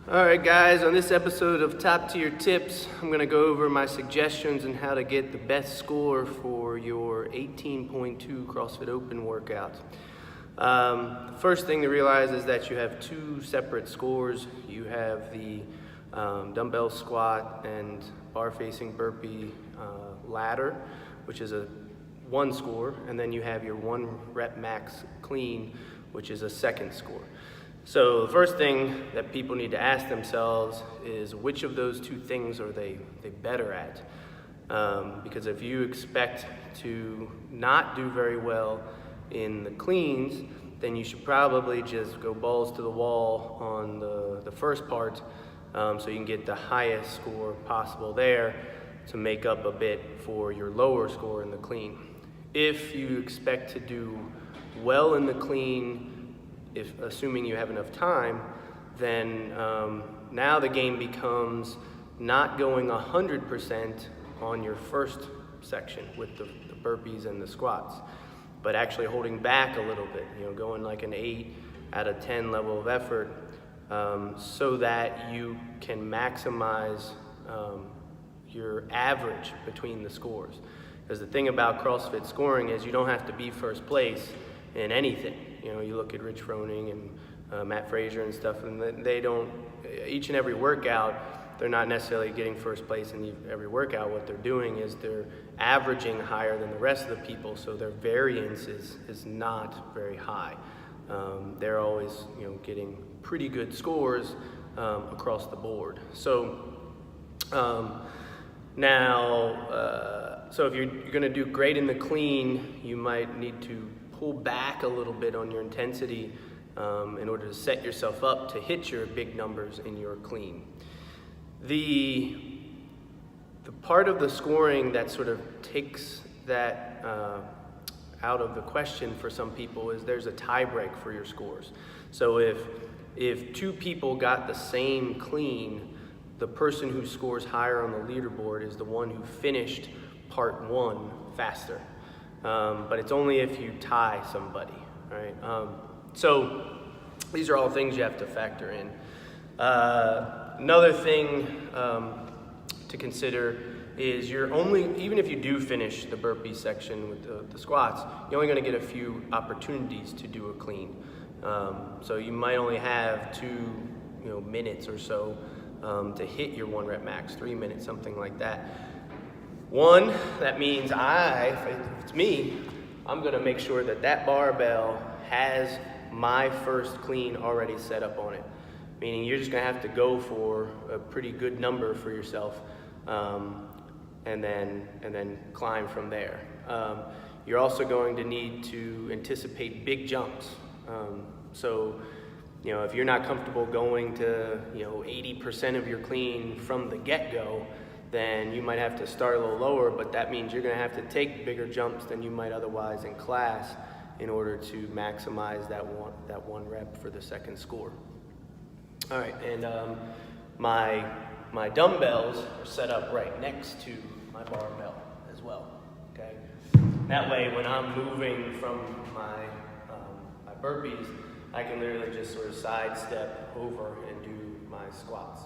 Alright guys, on this episode of Top Tier Tips, I'm going to go over my suggestions on how to get the best score for your 18.2 CrossFit Open workout. First thing to realize is that you have two separate scores. You have the dumbbell squat and bar facing burpee ladder, which is a one score, and then you have your 1 rep max clean, which is a second score. So the first thing that people need to ask themselves is which of those two things are they better at? Because if you expect to not do very well in the cleans, then you should probably just go balls to the wall on the first part, so you can get the highest score possible there to make up a bit for your lower score in the clean. If you expect to do well in the clean, assuming you have enough time, then now the game becomes not going 100% on your first section with the burpees and the squats, but actually holding back a little bit, going like an 8 out of 10 level of effort, so that you can maximize your average between the scores. Because the thing about CrossFit scoring is you don't have to be first place in anything. You look at Rich Froning and Matt Fraser and stuff, and they don't, each and every workout, they're not necessarily getting first place in every workout. What they're doing is they're averaging higher than the rest of the people, so their variance is not very high. They're always getting pretty good scores across the board. So so if you're going to do great in the clean, you might need to pull back a little bit on your intensity in order to set yourself up to hit your big numbers in your clean. The part of the scoring that sort of takes that out of the question for some people is there's a tie break for your scores. So if two people got the same clean, the person who scores higher on the leaderboard is the one who finished part one faster. But it's only if you tie somebody, right? So these are all things you have to factor in. Another thing to consider is even if you do finish the burpee section with the squats, you're only going to get a few opportunities to do a clean. So you might only have 2 minutes or so to hit your 1 rep max, 3 minutes, something like that. That means if it's me, I'm gonna make sure that barbell has my first clean already set up on it. Meaning you're just gonna have to go for a pretty good number for yourself, and then climb from there. You're also going to need to anticipate big jumps. So if you're not comfortable going to 80% of your clean from the get-go, then you might have to start a little lower, but that means you're going to have to take bigger jumps than you might otherwise in class in order to maximize that one rep for the second score. All right, and my dumbbells are set up right next to my barbell as well. Okay, that way when I'm moving from my burpees, I can literally just sort of sidestep over and do my squats.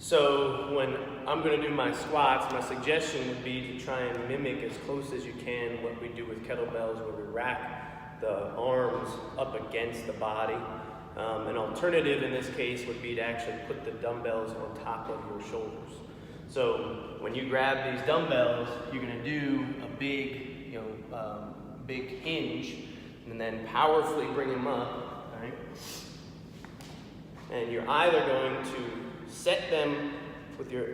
So when I'm going to do my squats, my suggestion would be to try and mimic as close as you can what we do with kettlebells, where we rack the arms up against the body. An alternative in this case would be to actually put the dumbbells on top of your shoulders. So when you grab these dumbbells, you're going to do a big hinge, and then powerfully bring them up, right? And you're either going to set them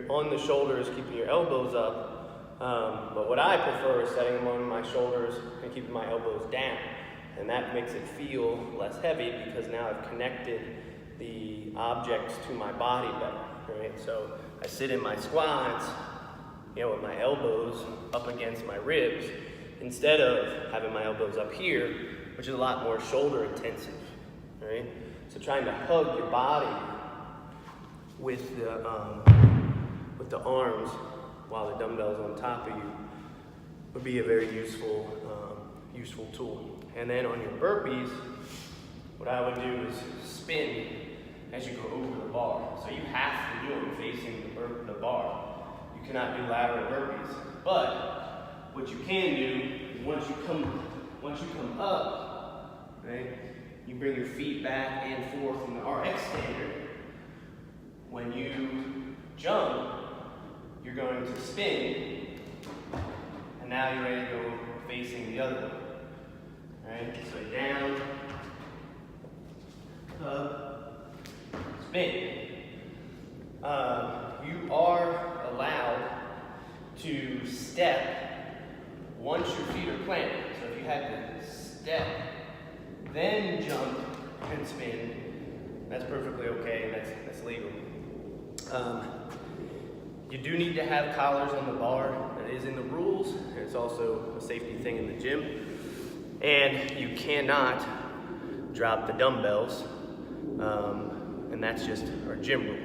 on the shoulders, keeping your elbows up, but what I prefer is setting them on my shoulders and keeping my elbows down. And that makes it feel less heavy because now I've connected the objects to my body better, right? So I sit in my squats, with my elbows up against my ribs, instead of having my elbows up here, which is a lot more shoulder intensive, right? So trying to hug your body with the arms while the dumbbell's on top of you would be a very useful tool. And then on your burpees, what I would do is spin as you go over the bar. So you have to do them facing the bar. You cannot do lateral burpees. But what you can do is once you come up, right, you bring your feet back and forth in the RX standard. When you jump, you're going to spin, and now you're ready to go facing the other way. Right? So down, up, spin. You are allowed to step once your feet are planted. So if you had to step, then jump and spin, that's perfectly okay, and that's legal. You do need to have collars on the bar. That is in the rules. It's also a safety thing in the gym. And you cannot drop the dumbbells, and that's just our gym rule,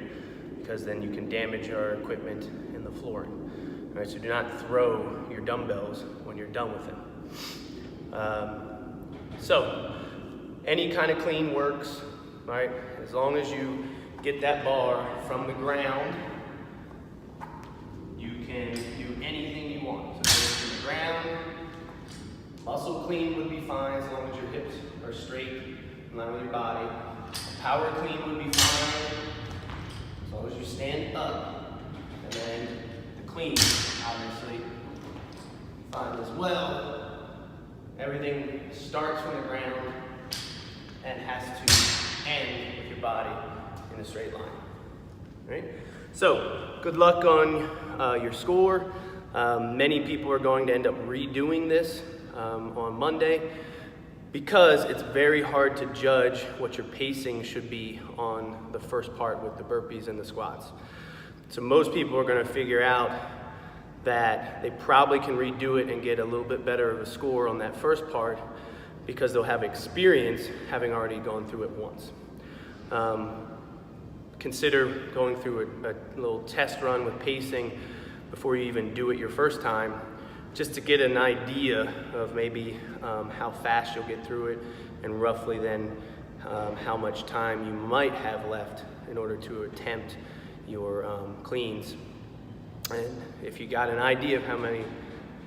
because then you can damage our equipment in the flooring. All right, so do not throw your dumbbells when you're done with them. So any kind of clean works, right? As long as you get that bar from the ground, you can do anything you want. So from the ground, muscle clean would be fine as long as your hips are straight in line with your body. Power clean would be fine as long as you stand up. And then the clean, obviously, fine as well. Everything starts from the ground and has to end with your body in a straight line. Right? So, good luck on your score. Many people are going to end up redoing this on Monday because it's very hard to judge what your pacing should be on the first part with the burpees and the squats. So most people are going to figure out that they probably can redo it and get a little bit better of a score on that first part because they'll have experience having already gone through it once. Consider going through a little test run with pacing before you even do it your first time, just to get an idea of maybe how fast you'll get through it, and roughly then how much time you might have left in order to attempt your cleans. And if you got an idea of how many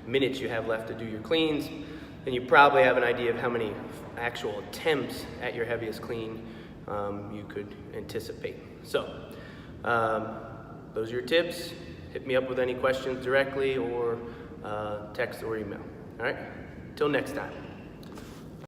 minutes you have left to do your cleans, then you probably have an idea of how many actual attempts at your heaviest clean you could anticipate. So, those are your tips. Hit me up with any questions directly or text or email. All right? Till next time.